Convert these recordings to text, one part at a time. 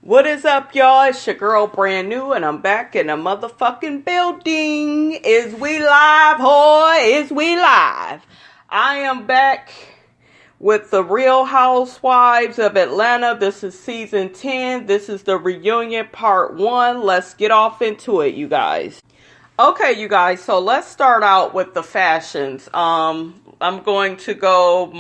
What is up, y'all? It's your girl, Brand New, and I'm back in the motherfucking building. Is we live, hoy? Is we live? I am back with the Real Housewives of Atlanta. This is season 10. This is the reunion part 1. Let's get off into it, you guys. Okay, you guys, so let's start out with the fashions. I'm going to go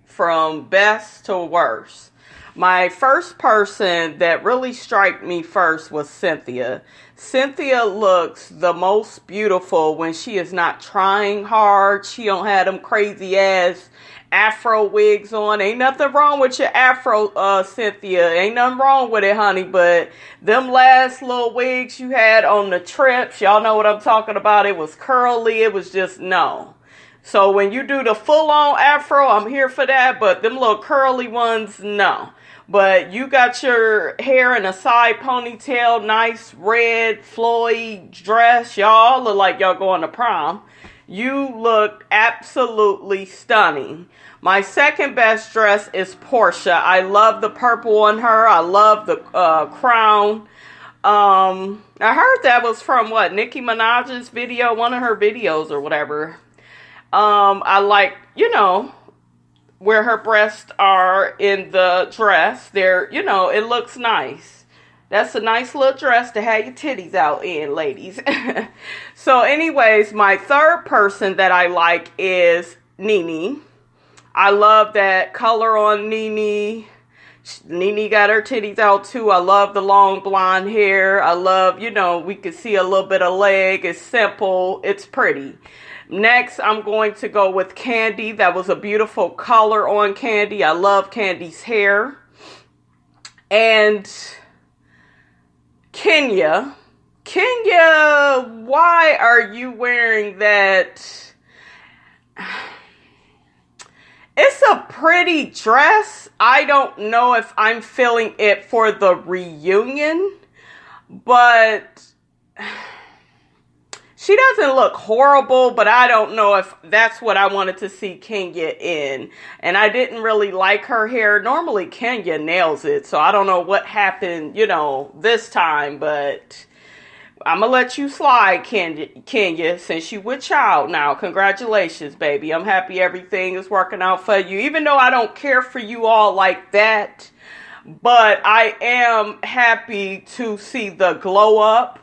from best to worst. My first person that really struck me first was Cynthia. Cynthia looks the most beautiful when she is not trying hard. She don't have them crazy ass afro wigs on. Ain't nothing wrong with your afro, Cynthia. Ain't nothing wrong with it, honey. But them last little wigs you had on the trips, y'all know what I'm talking about. It was curly. It was just no. So when you do the full-on afro, I'm here for that. But them little curly ones, no. But you got your hair in a side ponytail, nice red Floyd dress. Y'all look like y'all going to prom. You look absolutely stunning. My second best dress is Portia. I love the purple on her. I love the crown. I heard that was from Nicki Minaj's video, one of her videos or whatever. I like, where her breasts are in the dress. It looks nice. That's a nice little dress to have your titties out in, ladies. So anyways, my third person that I like is Nene. I love that color on Nene. Nene got her titties out too. I love the long blonde hair. I love, we can see a little bit of leg. It's simple. It's pretty. Next, I'm going to go with Candy. That was a beautiful color on Candy. I love Candy's hair. And Kenya. Kenya, why are you wearing that? It's a pretty dress. I don't know if I'm feeling it for the reunion, but she doesn't look horrible, but I don't know if that's what I wanted to see Kenya in. And I didn't really like her hair. Normally, Kenya nails it, so I don't know what happened, this time, but I'm going to let you slide, Kenya, since you with child now. Congratulations, baby. I'm happy everything is working out for you, even though I don't care for you all like that. But I am happy to see the glow up.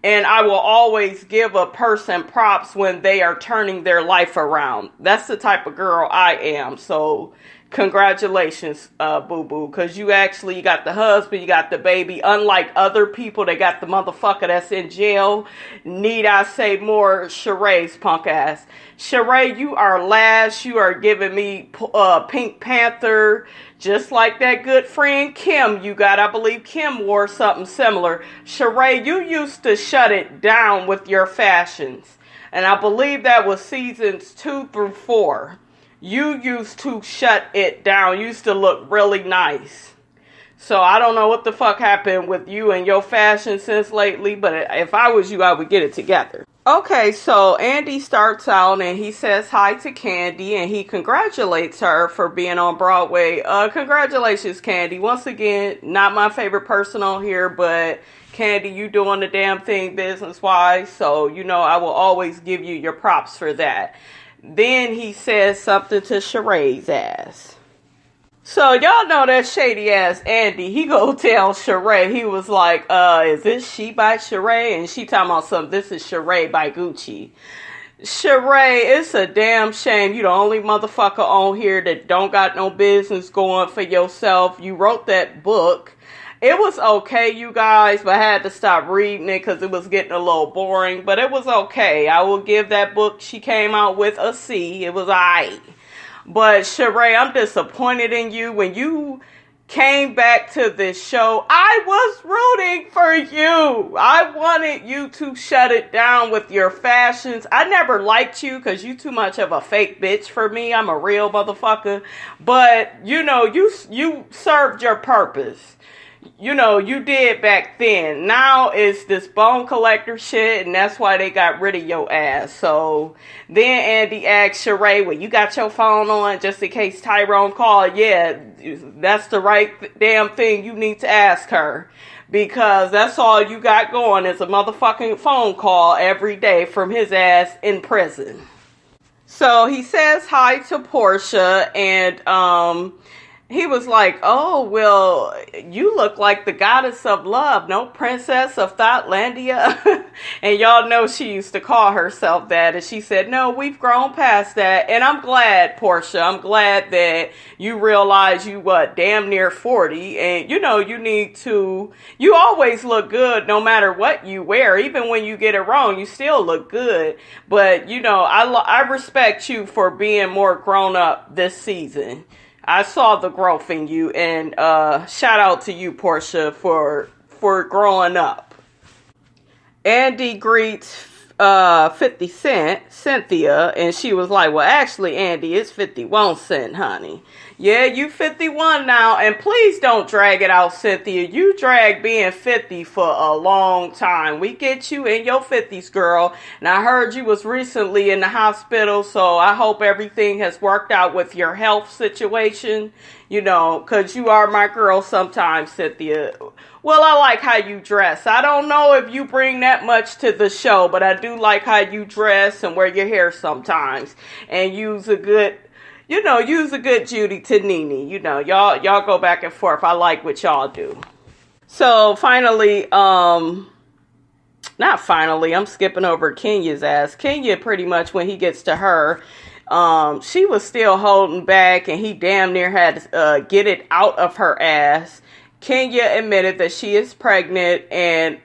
And I will always give a person props when they are turning their life around. That's the type of girl I am. So congratulations, boo-boo. Because you got the husband, you got the baby. Unlike other people, they got the motherfucker that's in jail. Need I say more? Sheree's punk ass. Sheree, you are last. You are giving me Pink Panther. Just like that good friend Kim you got. I believe Kim wore something similar. Sheree, you used to shut it down with your fashions. And I believe that was seasons 2 through 4. You used to shut it down. You used to look really nice. So I don't know what the fuck happened with you and your fashion sense lately. But if I was you, I would get it together. Okay, so Andy starts out and he says hi to Candy and he congratulates her for being on Broadway. Congratulations, Candy. Once again, not my favorite person on here, but Candy, you doing the damn thing business-wise. So, I will always give you your props for that. Then he says something to Sheree's ass. So, y'all know that shady ass Andy, he go tell Sheree, he was like, is this She by Sheree? And she talking about something, this is Sheree by Gucci. Sheree, it's a damn shame you the only motherfucker on here that don't got no business going for yourself. You wrote that book. It was okay, you guys, but I had to stop reading it because it was getting a little boring. But it was okay. I will give that book she came out with a C. It was alright. But Sheree, I'm disappointed in you. When you came back to this show, I was rooting for you. I wanted you to shut it down with your fashions. I never liked you because you too much of a fake bitch for me. I'm a real motherfucker. But, you served your purpose. you did back then. Now it's this bone collector shit, and that's why they got rid of your ass. So then Andy asked Sheree, well, you got your phone on just in case Tyrone called? Yeah, that's the right damn thing you need to ask her. Because that's all you got going is a motherfucking phone call every day from his ass in prison. So he says hi to Portia, and he was like, oh, well, you look like the goddess of love, no, princess of Thoughtlandia. And y'all know she used to call herself that. And she said, no, we've grown past that. And I'm glad, Portia, I'm glad that you realize you, damn near 40. And, you always look good no matter what you wear. Even when you get it wrong, you still look good. But, I respect you for being more grown up this season. I saw the growth in you, and shout out to you, Portia, for growing up. Andy greets 50 Cent, Cynthia, and she was like, well, actually, Andy, it's 51 Cent, honey. Yeah, you 51 now, and please don't drag it out, Cynthia. You drag being 50 for a long time. We get you in your 50s, girl. And I heard you was recently in the hospital, so I hope everything has worked out with your health situation, because you are my girl sometimes, Cynthia. Well, I like how you dress. I don't know if you bring that much to the show, but I do like how you dress and wear your hair sometimes. And use a good Judy to Nene. Y'all go back and forth. I like what y'all do. So finally, not finally, I'm skipping over Kenya's ass. Kenya pretty much, when he gets to her, she was still holding back and he damn near had to get it out of her ass. Kenya admitted that she is pregnant and,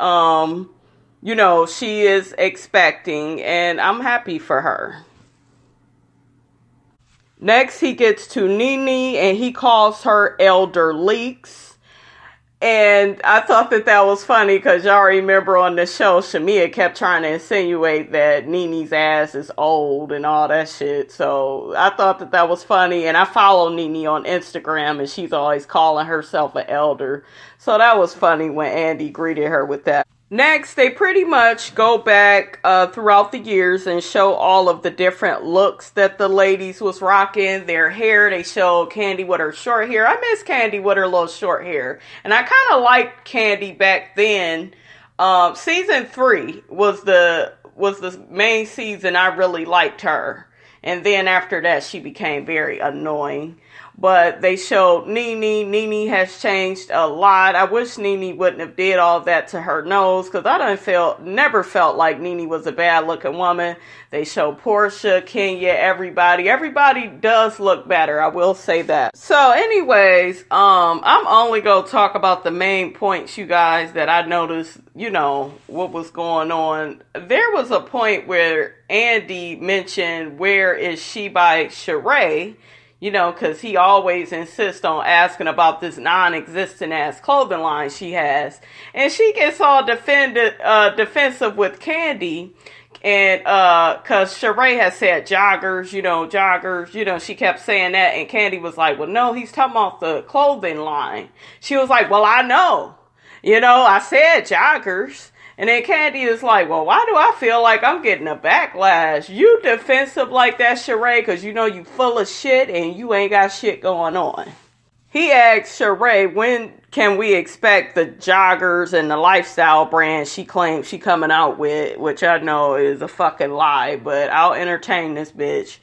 she is expecting, and I'm happy for her. Next, he gets to Nene, and he calls her Elder Leaks. And I thought that was funny, because y'all remember on the show, Shamia kept trying to insinuate that Nene's ass is old and all that shit. So I thought that was funny. And I follow Nene on Instagram, and she's always calling herself an elder. So that was funny when Andy greeted her with that. Next, they pretty much go back throughout the years and show all of the different looks that the ladies was rocking. Their hair, they show Candy with her short hair. I miss Candy with her little short hair. And I kind of liked Candy back then. Season 3 was the main season. I really liked her. And then after that, she became very annoying. But they showed Nene. Nene has changed a lot. I wish Nene wouldn't have did all that to her nose, because I never felt like Nene was a bad looking woman. They show Portia, Kenya, everybody. Everybody does look better. I will say that. So anyways, I'm only going to talk about the main points, you guys, that I noticed, what was going on. There was a point where Andy mentioned, where is she by Sheree? Because he always insists on asking about this non-existent ass clothing line she has. And she gets all defensive with Candy. And, cause Sheree has said joggers, she kept saying that. And Candy was like, well, no, he's talking about the clothing line. She was like, well, I know, I said joggers. And then Candy is like, well, why do I feel like I'm getting a backlash? You defensive like that, Sheree, because you full of shit and you ain't got shit going on. He asked Sheree, when can we expect the joggers and the lifestyle brand she claims she coming out with, which I know is a fucking lie, but I'll entertain this bitch.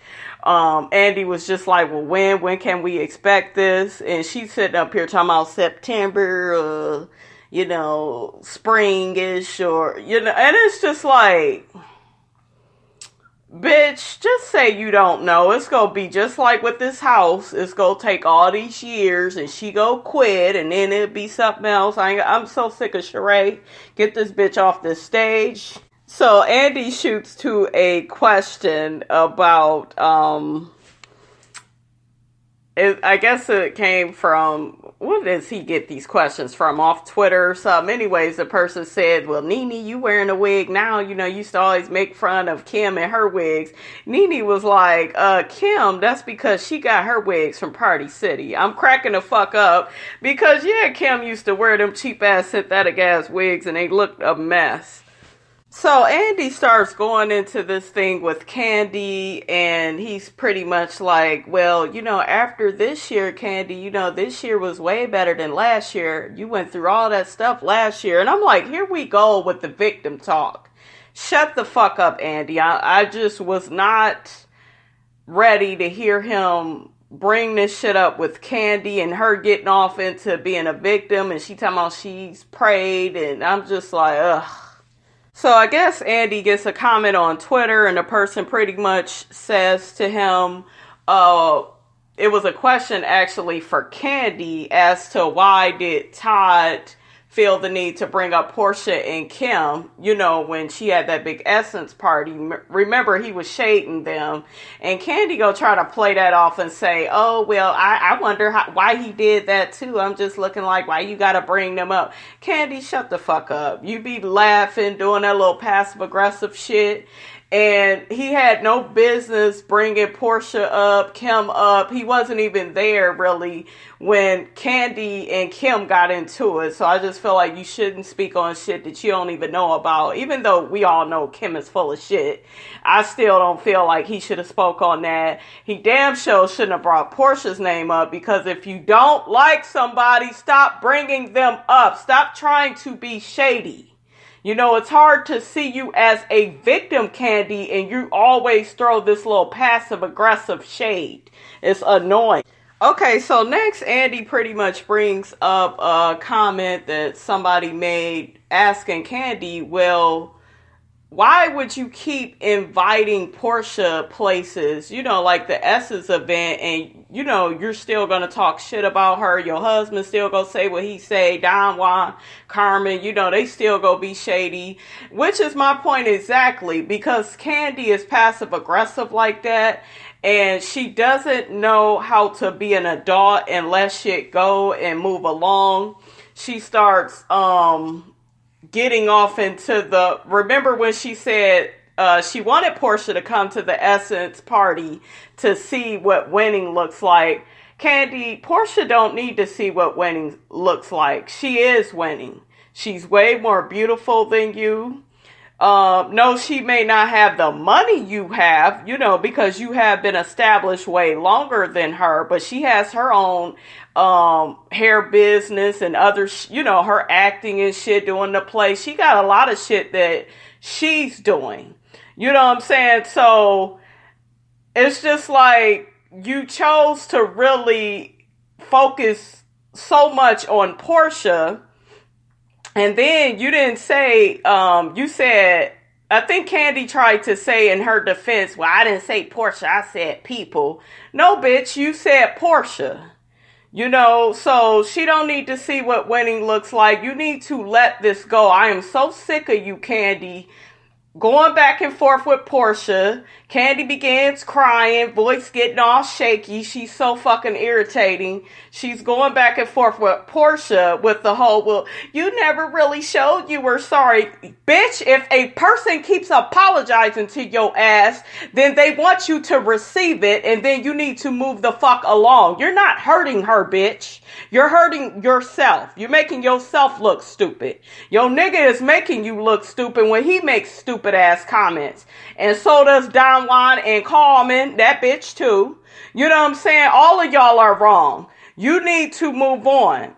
Andy was just like, well, when can we expect this? And she's sitting up here talking about September, springish, or, and it's just like, bitch, just say you don't know. It's gonna be just like with this house. It's gonna take all these years, and she go quit, and then it'll be something else. I'm so sick of Sheree. Get this bitch off this stage. So Andy shoots to a question about, I guess it came from, what does he get these questions from? Off Twitter or something. Anyways, the person said, well, Nene, you wearing a wig now. You used to always make fun of Kim and her wigs. Nene was like, Kim, that's because she got her wigs from Party City. I'm cracking the fuck up because, yeah, Kim used to wear them cheap ass synthetic ass wigs and they looked a mess. So Andy starts going into this thing with Candy, and he's pretty much like, well, after this year, Candy, this year was way better than last year. You went through all that stuff last year. And I'm like, here we go with the victim talk. Shut the fuck up, Andy. I just was not ready to hear him bring this shit up with Candy and her getting off into being a victim, and she talking about she's prayed, and I'm just like, ugh. So I guess Andy gets a comment on Twitter, and the person pretty much says to him, it was a question actually for Candy as to why did Todd feel the need to bring up Portia and Kim, when she had that big Essence party. Remember, he was shading them. And Candy go try to play that off and say, oh, well, I wonder why he did that too. I'm just looking like, why you got to bring them up? Candy, shut the fuck up. You be laughing, doing that little passive-aggressive shit. And he had no business bringing Portia up, Kim up. He wasn't even there, really, when Candy and Kim got into it. So I just feel like you shouldn't speak on shit that you don't even know about. Even though we all know Kim is full of shit, I still don't feel like he should have spoke on that. He damn sure shouldn't have brought Portia's name up, because if you don't like somebody, stop bringing them up. Stop trying to be shady. It's hard to see you as a victim, Candy, and you always throw this little passive-aggressive shade. It's annoying. Okay, so next, Andy pretty much brings up a comment that somebody made asking Candy, well, why would you keep inviting Portia places, like the Essence event, and, you're still going to talk shit about her. Your husband still going to say what he say. Don Juan, Carmen, they still going to be shady, which is my point exactly, because Candy is passive aggressive like that, and she doesn't know how to be an adult and let shit go and move along. She starts, getting off into remember when she said she wanted Portia to come to the Essence party to see what winning looks like. Candy, Portia don't need to see what winning looks like. She is winning. She's way more beautiful than you. No, she may not have the money you have, because you have been established way longer than her, but she has her own hair business and other, her acting and shit, doing the play. She got a lot of shit that she's doing. You know what I'm saying? So it's just like you chose to really focus so much on Portia. And then you didn't say, you said, I think Candy tried to say in her defense, well, I didn't say Portia, I said people. No, bitch, you said Portia. So she don't need to see what winning looks like. You need to let this go. I am so sick of you, Candy, going back and forth with Portia. Candy begins crying, voice getting all shaky. She's so fucking irritating. She's going back and forth with Portia with the whole, well, you never really showed you were sorry. Bitch, if a person keeps apologizing to your ass, then they want you to receive it, and then you need to move the fuck along. You're not hurting her, bitch. You're hurting yourself. You're making yourself look stupid. Your nigga is making you look stupid when he makes stupid ass comments. And so does Don Juan and Carmen, that bitch too. You know what I'm saying? All of y'all are wrong. You need to move on.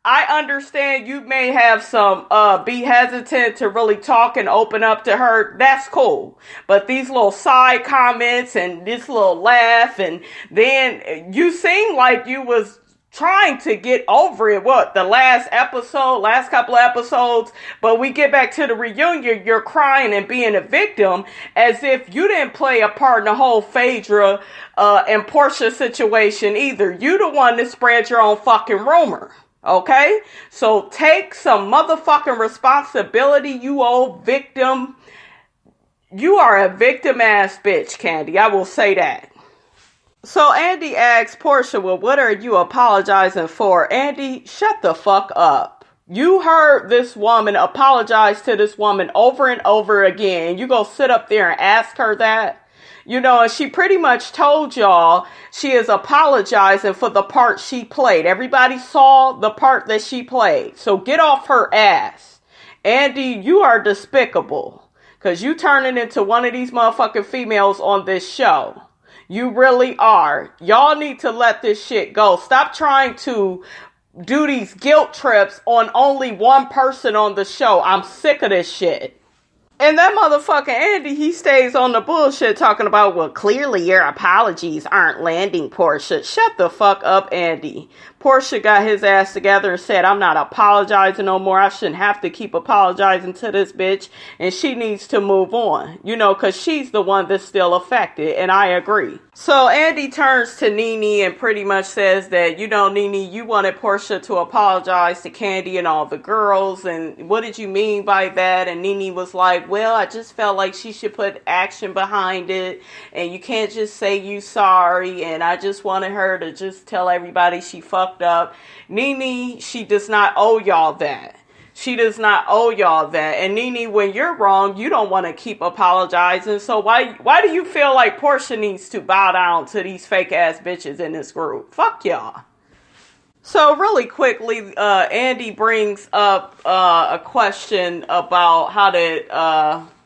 I understand you may have some, be hesitant to really talk and open up to her. That's cool. But these little side comments and this little laugh, and then you seem like you was trying to get over it. The last couple of episodes, but we get back to the reunion, you're crying and being a victim as if you didn't play a part in the whole Phaedra, and Portia situation either. You the one that spread your own fucking rumor. Okay? So take some motherfucking responsibility, you old victim. You are a victim ass bitch, Candy. I will say that. So Andy asks Portia, well, what are you apologizing for? Andy, shut the fuck up. You heard this woman apologize to this woman over and over again. You go sit up there and ask her that? You know, and she pretty much told y'all she is apologizing for the part she played. Everybody saw the part that she played. So get off her ass. Andy, you are despicable. Because you turning into one of these motherfucking females on this show. You really are. Y'all need to let this shit go. Stop trying to do these guilt trips on only one person on the show. I'm sick of this shit. And that motherfucking Andy, he stays on the bullshit talking about, well, clearly your apologies aren't landing, Portia. Shut the fuck up, Andy. Portia got his ass together and said, I'm not apologizing no more. I shouldn't have to keep apologizing to this bitch. And she needs to move on, you know, because she's the one that's still affected. And I agree. So Andy turns to Nene and pretty much says that, you know, Nene, you wanted Portia to apologize to Candy and all the girls. And what did you mean by that? And Nene was like, well, I just felt like she should put action behind it. And you can't just say you sorry. And I just wanted her to just tell everybody she fucked up. Nene, she does not owe y'all that. She does not owe y'all that. And Nene, when you're wrong, you don't want to keep apologizing. So why do you feel like Portia needs to bow down to these fake ass bitches in this group? Fuck y'all. So really quickly, Andy brings up a question about how did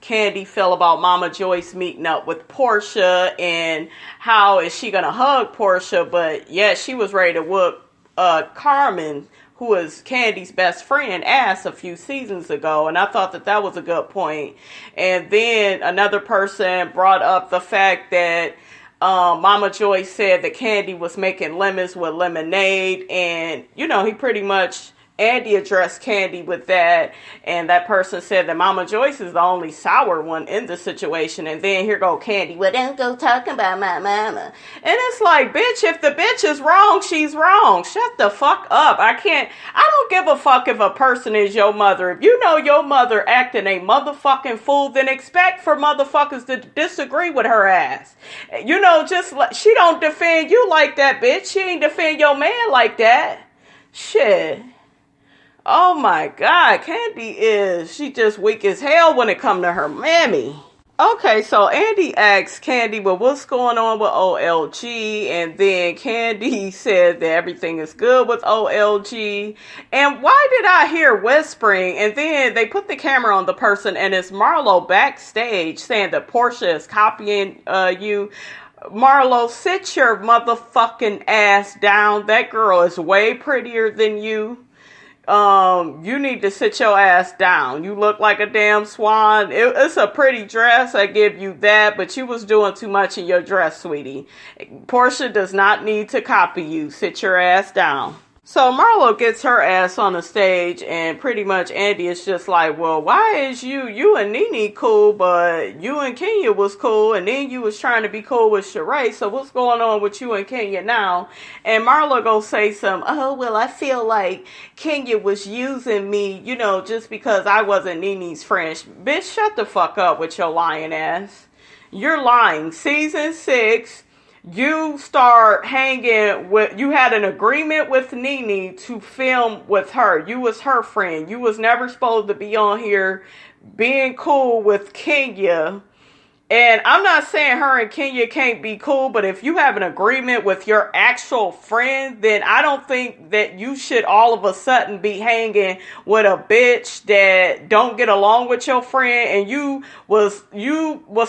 Candy feel about Mama Joyce meeting up with Portia and how is she going to hug Portia. But yeah, she was ready to whoop Carmen, who was Candy's best friend, ass a few seasons ago. And I thought that that was a good point. And then another person brought up the fact that Mama Joy said that Candy was making lemons with lemonade. And, you know, he pretty much, Andy addressed Candy with that. And that person said that Mama Joyce is the only sour one in the situation. And then here go Candy, well, don't go talking about my mama. And it's like, bitch, if the bitch is wrong, she's wrong. Shut the fuck up. I don't give a fuck if a person is your mother. If you know your mother acting a motherfucking fool, then expect for motherfuckers to disagree with her ass. You know, she don't defend you like that, bitch. She ain't defend your man like that. Shit. Oh my God, Candy she just weak as hell when it come to her mammy. Okay, so Andy asks Candy, well, what's going on with OLG? And then Candy said that everything is good with OLG. And why did I hear whispering? And then they put the camera on the person and it's Marlo backstage saying that Portia is copying you. Marlo, sit your motherfucking ass down. That girl is way prettier than you. You need to sit your ass down. You look like a damn swan. It's a pretty dress, I give you that, but you was doing too much in your dress, sweetie. Portia does not need to copy you. Sit your ass down. So Marlo gets her ass on the stage and pretty much Andy is just like, well, why is you and Nene cool, but you and Kenya was cool and then you was trying to be cool with Sheree, so what's going on with you and Kenya now? And Marlo go say oh, well, I feel like Kenya was using me, you know, just because I wasn't Nene's friend. Bitch, shut the fuck up with your lying ass. You're lying. Season 6. You start hanging with, you had an agreement with Nene to film with her. You was her friend. You was never supposed to be on here being cool with Kenya. And I'm not saying her and Kenya can't be cool, but if you have an agreement with your actual friend, then I don't think that you should all of a sudden be hanging with a bitch that don't get along with your friend. And you was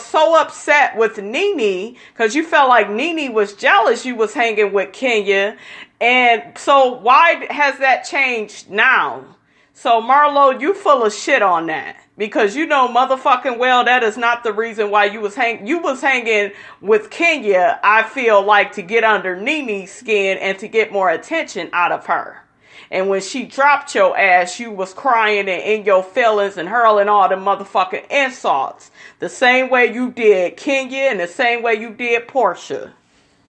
so upset with Nene because you felt like Nene was jealous you was hanging with Kenya. And so why has that changed now? So Marlo, you full of shit on that. Because you know motherfucking well that is not the reason why you was hanging with Kenya, I feel like, to get under Nene's skin and to get more attention out of her. And when she dropped your ass, you was crying and in your feelings and hurling all the motherfucking insults. The same way you did Kenya and the same way you did Portia.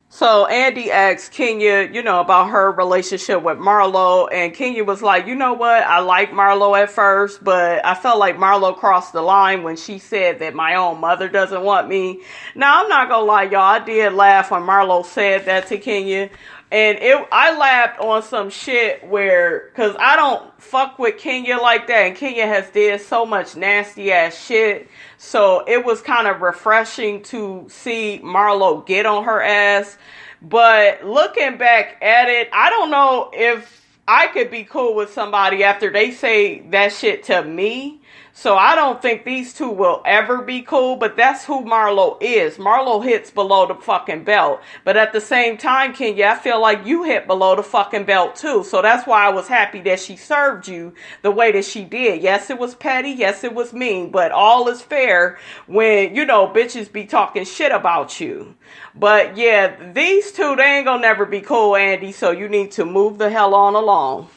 So Andy asked Kenya, about her relationship with Marlo, and Kenya was like, you know what? I liked Marlo at first, but I felt like Marlo crossed the line when she said that my own mother doesn't want me. Now, I'm not gonna lie, y'all, I did laugh when Marlo said that to Kenya. And I laughed on some shit cause I don't fuck with Kenya like that, and Kenya has did so much nasty ass shit. So it was kind of refreshing to see Marlo get on her ass. But looking back at it, I don't know if I could be cool with somebody after they say that shit to me. So I don't think these two will ever be cool, but that's who Marlo is. Marlo hits below the fucking belt. But at the same time, Kenya, I feel like you hit below the fucking belt too. So that's why I was happy that she served you the way that she did. Yes, it was petty. Yes, it was mean. But all is fair when, bitches be talking shit about you. But yeah, these two, they ain't gonna never be cool, Andy. So you need to move the hell on along.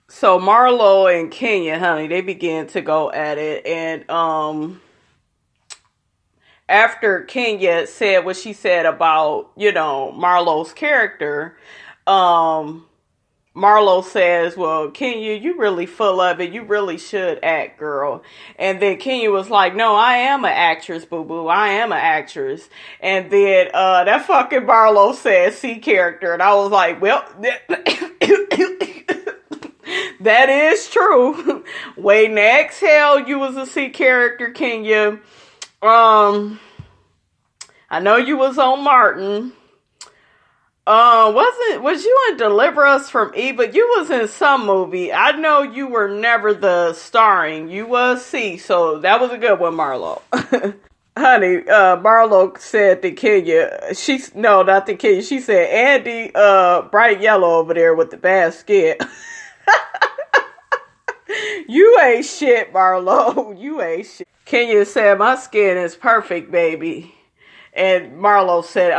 So Marlo and Kenya, honey, they began to go at it, and after Kenya said what she said about, Marlo's character, Marlo says, well, Kenya, you really full of it. You really should act, girl. And then Kenya was like, no, I am an actress, boo-boo. I am an actress. And then that fucking Marlo said C character, and I was like, well, that is true. Wait, next hell, you was a C character, Kenya. I know you was on Martin. Was you in Deliver Us from Eva? You was in some movie. I know you were never the starring. You was C, so that was a good one, Marlo. Honey, Marlo said to Kenya, not to Kenya, she said, Andy, bright yellow over there with the bad skin. You ain't shit, Marlo. You ain't shit. Kenya said, my skin is perfect, baby. And Marlo said,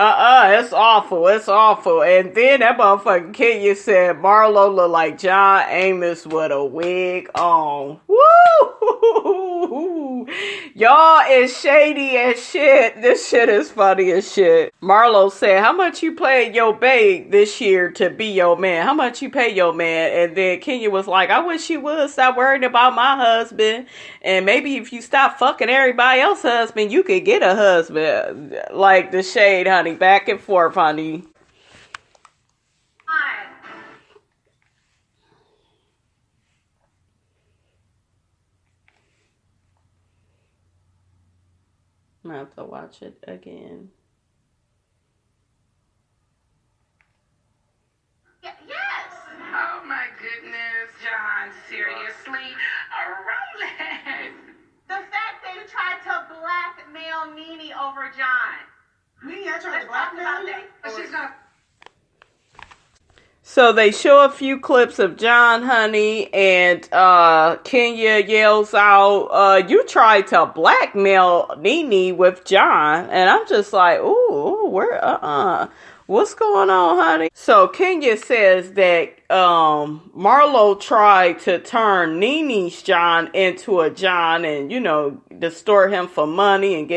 it's awful. It's awful. And then that motherfucking Kenya said, Marlo look like John Amos with a wig on. Woo! Y'all is shady as shit. This shit is funny as shit. Marlo said, how much you paid your babe this year to be your man? How much you pay your man? And then Kenya was like, I wish you would stop worrying about my husband. And maybe if you stop fucking everybody else's husband, you could get a husband. Like the shade, honey. Back and forth, honey. Hi. I'm gonna have to watch it again. Yes. Oh my goodness, John. Seriously? Roland. The fact that you tried to blackmail Nene over John. Me? I tried to blackmail you? She's not. So they show a few clips of John, honey, and Kenya yells out, you tried to blackmail Nene with John. And I'm just like, ooh, what's going on, honey? So Kenya says that Marlo tried to turn Nene's John into a John and, distort him for money and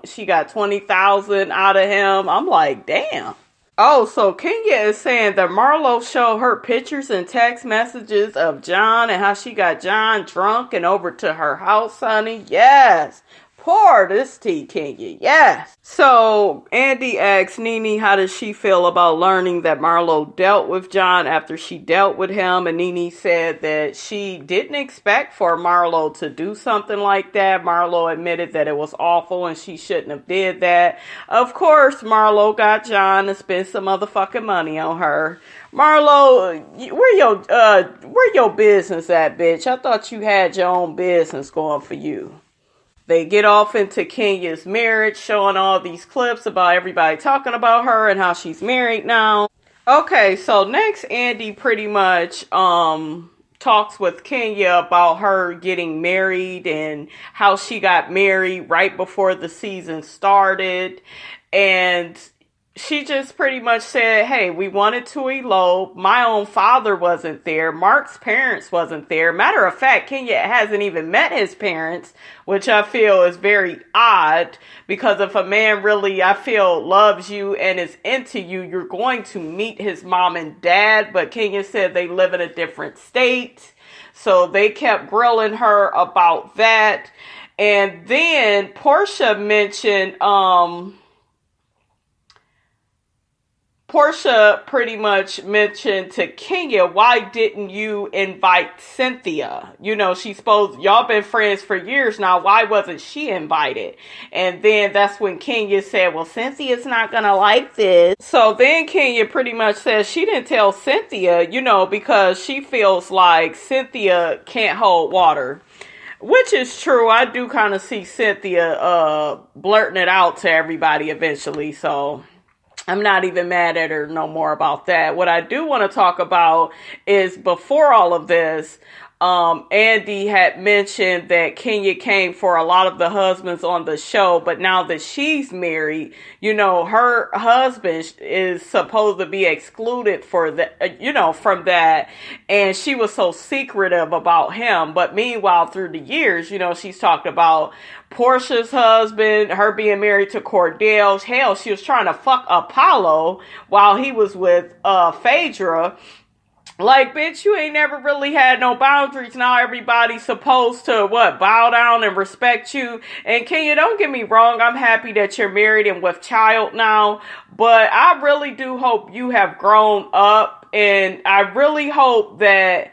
she got $20,000 out of him. I'm like, damn. Oh, so Kenya is saying that Marlo showed her pictures and text messages of John and how she got John drunk and over to her house, honey. Yes. Pour this tea, Kenya. Yes. So Andy asks Nene how does she feel about learning that Marlo dealt with John after she dealt with him. And Nene said that she didn't expect for Marlo to do something like that. Marlo admitted that it was awful and she shouldn't have did that. Of course, Marlo got John to spend some motherfucking money on her. Marlo, where your business at, bitch? I thought you had your own business going for you. They get off into Kenya's marriage, showing all these clips about everybody talking about her and how she's married now. Okay, so next Andy pretty much talks with Kenya about her getting married and how she got married right before the season started. And she just pretty much said, hey, we wanted to elope. My own father wasn't there. Mark's parents wasn't there. Matter of fact, Kenya hasn't even met his parents, which I feel is very odd, because if a man really, I feel, loves you and is into you, you're going to meet his mom and dad. But Kenya said they live in a different state. So they kept grilling her about that. And then Portia pretty much mentioned to Kenya, why didn't you invite Cynthia? You know, y'all been friends for years now. Why wasn't she invited? And then that's when Kenya said, well, Cynthia's not going to like this. So then Kenya pretty much says she didn't tell Cynthia, you know, because she feels like Cynthia can't hold water. Which is true. I do kind of see Cynthia blurting it out to everybody eventually. So I'm not even mad at her no more about that. What I do want to talk about is before all of this, Andy had mentioned that Kenya came for a lot of the husbands on the show, but now that she's married, you know, her husband is supposed to be excluded for the, you know, from that. And she was so secretive about him. But meanwhile, through the years, you know, she's talked about Portia's husband, her being married to Cordell. Hell, she was trying to fuck Apollo while he was with Phaedra. Like, bitch, you ain't never really had no boundaries. Now everybody's supposed to, bow down and respect you. And Kenya, don't get me wrong, I'm happy that you're married and with child now. But I really do hope you have grown up. And I really hope that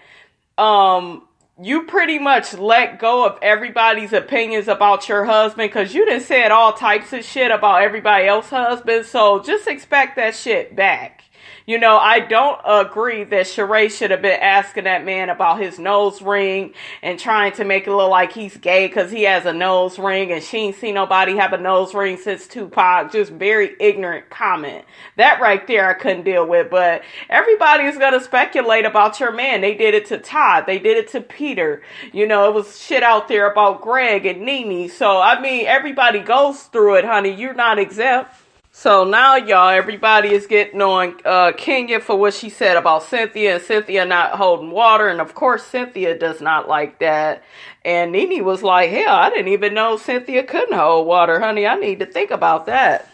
you pretty much let go of everybody's opinions about your husband. Because you done said all types of shit about everybody else's husband. So just expect that shit back. You know, I don't agree that Sheree should have been asking that man about his nose ring and trying to make it look like he's gay because he has a nose ring and she ain't seen nobody have a nose ring since Tupac. Just very ignorant comment. That right there I couldn't deal with. But everybody is going to speculate about your man. They did it to Todd. They did it to Peter. You know, it was shit out there about Greg and Nene. So, I mean, everybody goes through it, honey. You're not exempt. So now, y'all, everybody is getting on Kenya for what she said about Cynthia and Cynthia not holding water. And, of course, Cynthia does not like that. And Nene was like, hell, I didn't even know Cynthia couldn't hold water, honey. I need to think about that.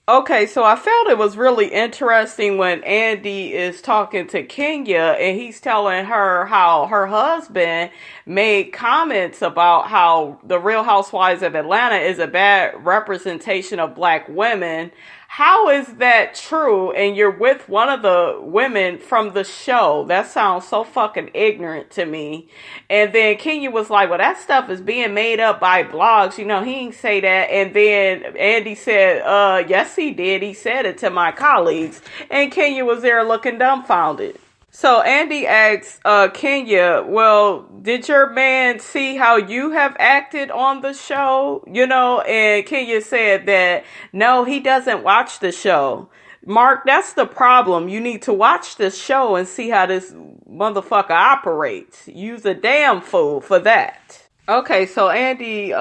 Okay, so I felt it was really interesting when Andy is talking to Kenya and he's telling her how her husband made comments about how the Real Housewives of Atlanta is a bad representation of black women. How is that true? And you're with one of the women from the show. That sounds so fucking ignorant to me. And then Kenya was like, well, that stuff is being made up by blogs. You know, he ain't say that. And then Andy said, yes, he did. He said it to my colleagues. And Kenya was there looking dumbfounded. So Andy asks Kenya, well, did your man see how you have acted on the show? You know, and Kenya said that, no, he doesn't watch the show. Mark, that's the problem. You need to watch this show and see how this motherfucker operates. You's a damn fool for that. Okay, so Andy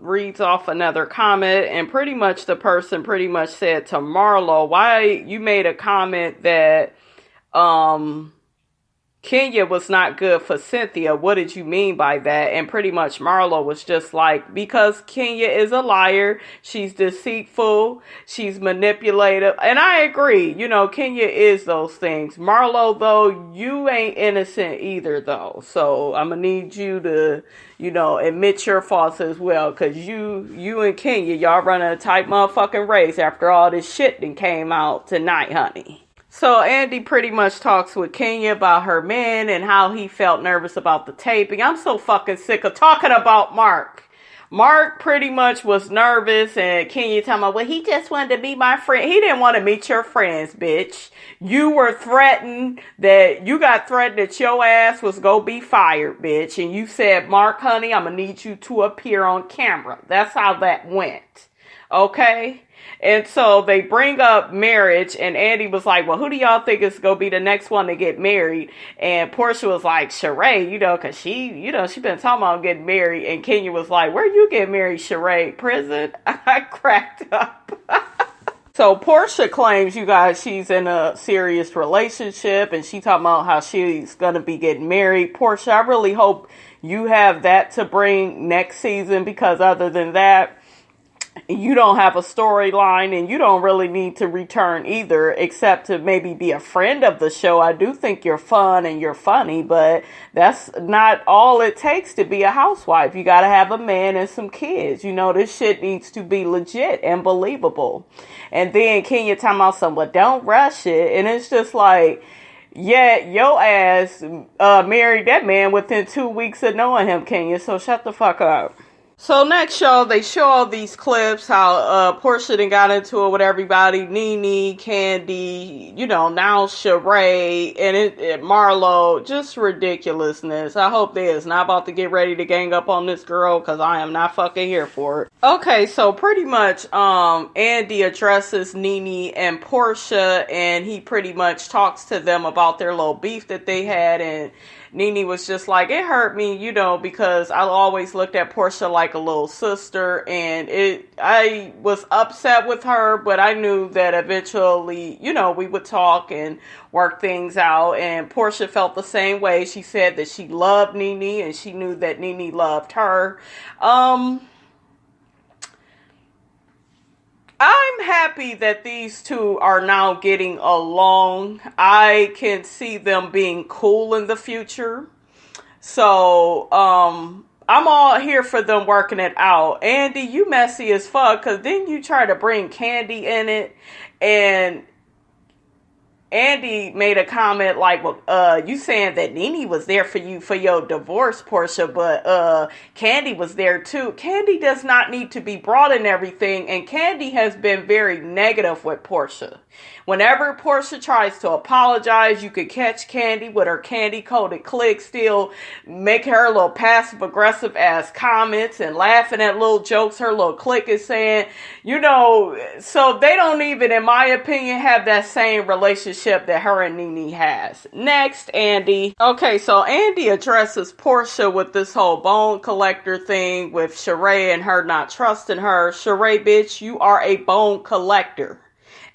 reads off another comment, and pretty much the person pretty much said to Marlo, why you made a comment that Kenya was not good for Cynthia. What did you mean by that? And pretty much Marlo was just like, because Kenya is a liar. She's deceitful. She's manipulative. And I agree. You know, Kenya is those things. Marlo, though, you ain't innocent either, though. So I'm going to need you to, you know, admit your faults as well. Because you and Kenya, y'all running a tight motherfucking race after all this shit that came out tonight, honey. So Andy pretty much talks with Kenya about her man and how he felt nervous about the taping. I'm so fucking sick of talking about Mark. Mark pretty much was nervous and Kenya talking about, well, he just wanted to be my friend. He didn't want to meet your friends, bitch. You were threatened that your ass was going to be fired, bitch. And you said, Mark, honey, I'm going to need you to appear on camera. That's how that went. Okay? And so they bring up marriage, and Andy was like, well, who do y'all think is going to be the next one to get married? And Portia was like, Sheree, you know, because she been talking about getting married. And Kenya was like, where you get married, Sheree? Prison? I cracked up. So Portia claims, you guys, she's in a serious relationship and she talking about how she's going to be getting married. Portia, I really hope you have that to bring next season, because other than that, you don't have a storyline and you don't really need to return either, except to maybe be a friend of the show. I do think you're fun and you're funny, but that's not all it takes to be a housewife. You got to have a man and some kids. You know, this shit needs to be legit and believable. And then Kenya talking about something, well, don't rush it. And it's just like, yeah, your ass married that man within 2 weeks of knowing him, Kenya. So shut the fuck up. So next show, they show all these clips, how Portia done got into it with everybody, Nene, Candy, you know, now Sheree, and Marlo, just ridiculousness. I hope they is not about to get ready to gang up on this girl, because I am not fucking here for it. Okay, so pretty much, Andy addresses Nene and Portia, and he pretty much talks to them about their little beef that they had, and Nene was just like, it hurt me, you know, because I always looked at Portia like a little sister, and I was upset with her, but I knew that eventually, you know, we would talk and work things out, and Portia felt the same way. She said that she loved Nene, and she knew that Nene loved her. I'm happy that these two are now getting along. I can see them being cool in the future. So, I'm all here for them working it out. Andy, you messy as fuck, because then you try to bring Candy in it, and Andy made a comment like, well, you saying that Nene was there for you for your divorce, Portia, but Candy was there too. Candy does not need to be brought in everything, and Candy has been very negative with Portia. Whenever Portia tries to apologize, you could catch Candy with her candy-coated click still making her little passive-aggressive ass comments and laughing at little jokes her little clique is saying. You know, so they don't even, in my opinion, have that same relationship that her and Nene has. Next, Andy. Okay, so Andy addresses Portia with this whole bone collector thing with Sheree and her not trusting her. Sheree, bitch, you are a bone collector.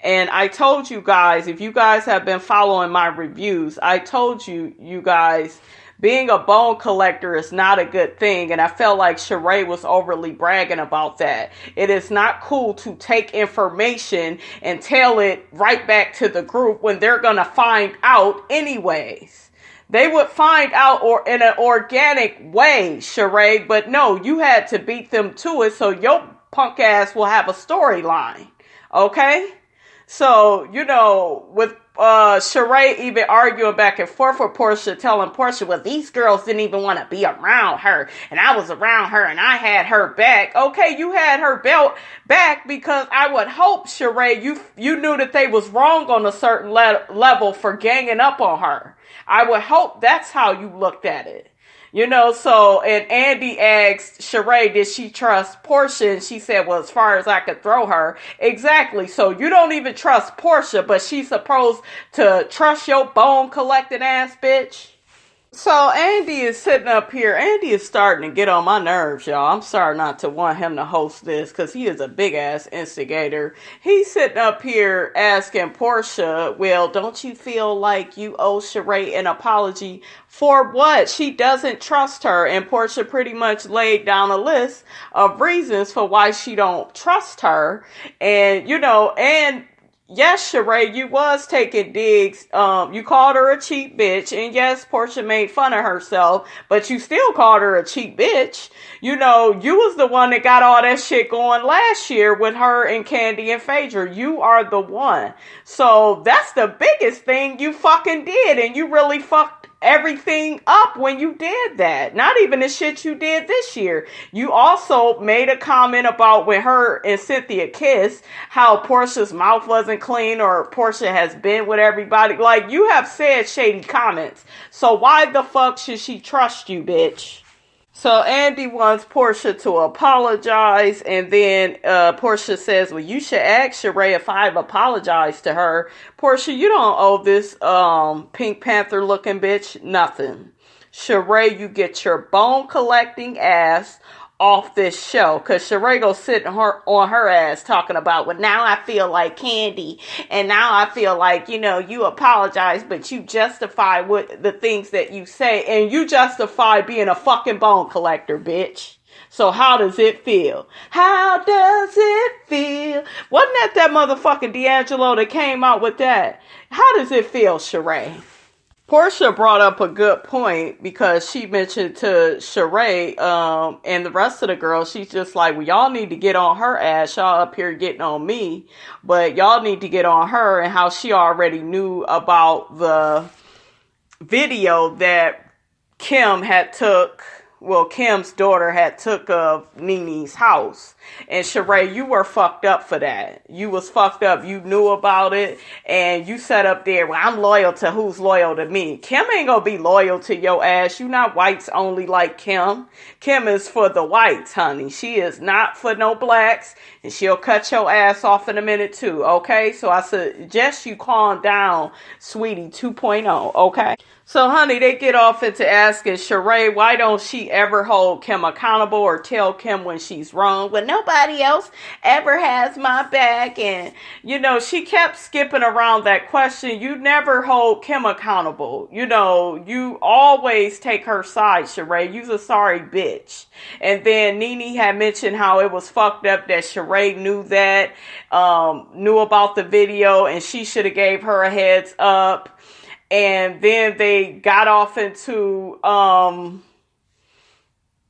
And I told you guys, if you guys have been following my reviews, I told you guys, being a bone collector is not a good thing. And I felt like Sheree was overly bragging about that. It is not cool to take information and tell it right back to the group when they're going to find out anyways. They would find out or in an organic way, Sheree. But no, you had to beat them to it, so your punk ass will have a storyline. Okay? So, you know, with Sheree even arguing back and forth with Portia, telling Portia, well, these girls didn't even want to be around her, and I was around her, and I had her back. Okay, you had her belt back because I would hope, Sheree, you knew that they was wrong on a certain level for ganging up on her. I would hope that's how you looked at it. You know, so, and Andy asked Sheree, did she trust Portia? And she said, well, as far as I could throw her. Exactly. So you don't even trust Portia, but she's supposed to trust your bone collecting ass bitch? So Andy is sitting up here. Andy is starting to get on my nerves, y'all. I'm sorry not to want him to host this because he is a big ass instigator. He's sitting up here asking Portia, well, don't you feel like you owe Sheree an apology for what? She doesn't trust her. And Portia pretty much laid down a list of reasons for why she don't trust her. And, you know, and yes, Sheree, you was taking digs. You called her a cheap bitch. And yes, Portia made fun of herself, but you still called her a cheap bitch. You know, you was the one that got all that shit going last year with her and Candy and Phaedra. You are the one. So that's the biggest thing you fucking did. And you really fucked everything up when you did that. Not even the shit you did this year. You also made a comment about when her and Cynthia kissed, how Portia's mouth wasn't clean, or Portia has been with everybody. Like, you have said shady comments. So why the fuck should she trust you, bitch? So Andy wants Portia to apologize, and then Portia says, well, you should ask Sheree if I've apologized to her. Portia, you don't owe this Pink Panther looking bitch nothing. Sheree, you get your bone collecting ass off this show, because Sheree goes sitting on her ass talking about, well, now I feel like Candy, and now I feel like, you know, you apologize, but you justify what the things that you say, and you justify being a fucking bone collector, bitch. So how does it feel? How does it feel? Wasn't that motherfucking D'Angelo that came out with that? How does it feel, Sheree? Portia brought up a good point, because she mentioned to Sheree and the rest of the girls, she's just like, well, y'all need to get on her ass. Y'all up here getting on me, but y'all need to get on her, and how she already knew about the video that Kim's daughter had took of Nene's house. And Sheree, you were fucked up for that. You was fucked up. You knew about it, and you sat up there, well, I'm loyal to who's loyal to me. Kim ain't gonna be loyal to your ass. You not whites only like Kim. Kim is for the whites, honey. She is not for no blacks, and she'll cut your ass off in a minute too, okay? So I suggest you calm down, sweetie 2.0, okay? So, honey, they get off into asking Sheree, why don't she ever hold Kim accountable or tell Kim when she's wrong? But nobody else ever has my back. And, you know, she kept skipping around that question. You never hold Kim accountable. You know, you always take her side, Sheree. You's a sorry bitch. And then Nene had mentioned how it was fucked up that Sheree knew that, knew about the video, and she should have gave her a heads up. And then they got off into,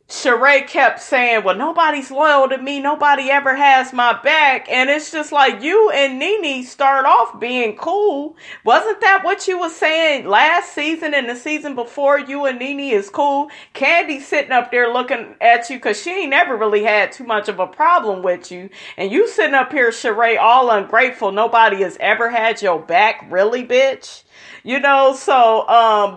Sheree kept saying, well, nobody's loyal to me. Nobody ever has my back. And it's just like, you and Nene start off being cool. Wasn't that what you was saying last season and the season before? You and Nene is cool. Candy sitting up there looking at you, because she ain't never really had too much of a problem with you. And you sitting up here, Sheree, all ungrateful. Nobody has ever had your back. Really, bitch? You know, so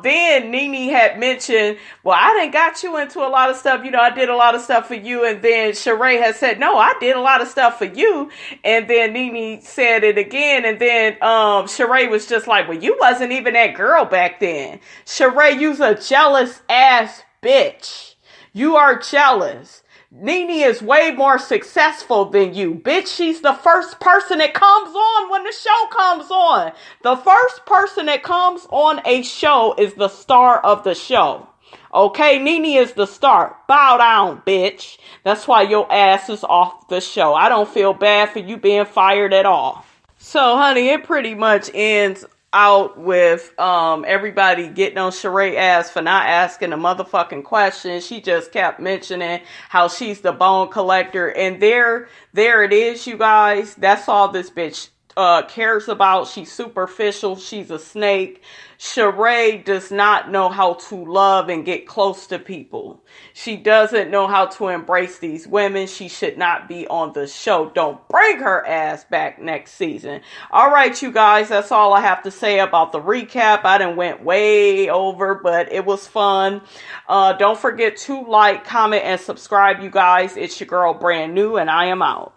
then Nene had mentioned, well, I done got you into a lot of stuff. You know, I did a lot of stuff for you. And then Sheree had said, no, I did a lot of stuff for you. And then Nene said it again. And then Sheree was just like, well, you wasn't even that girl back then. Sheree, you's a jealous ass bitch. You are jealous. Nene is way more successful than you. Bitch, she's the first person that comes on when the show comes on. The first person that comes on a show is the star of the show. Okay, Nene is the star. Bow down, bitch. That's why your ass is off the show. I don't feel bad for you being fired at all. So, honey, it pretty much ends out with everybody getting on Sheree ass for not asking a motherfucking question. She just kept mentioning how she's the bone collector, and there it is, you guys. That's all this bitch cares about. She's superficial. She's a snake. Sheree does not know how to love and get close to people. She doesn't know how to embrace these women. She should not be on the show. Don't bring her ass back next season. All right, you guys, that's all I have to say about the recap. I done went way over, but it was fun. Don't forget to like, comment, and subscribe, you guys. It's your girl, Brand New, and I am out.